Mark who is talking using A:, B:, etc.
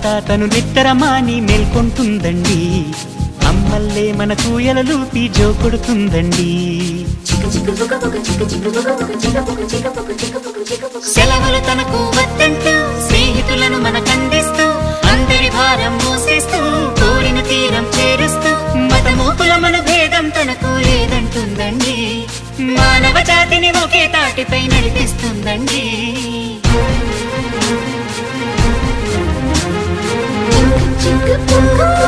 A: రాత్రంతా తను నిద్రమాని మేల్కొంటుందండి అమ్మల్లే మన కూయలలూపి జో కొడుతుందండి సెలవులు తనకు వద్దంటూ స్నేహితులను మనకందిస్తూ అందరి భారం మోసేస్తూ కోరిన తీరం చేరుస్తూ మతమూపుల మన భేదం తనకు లేదంటుందండి మానవ జాతిని ఒకే తాటిపై నడిపిస్తుందండి
B: Chicka, chicka,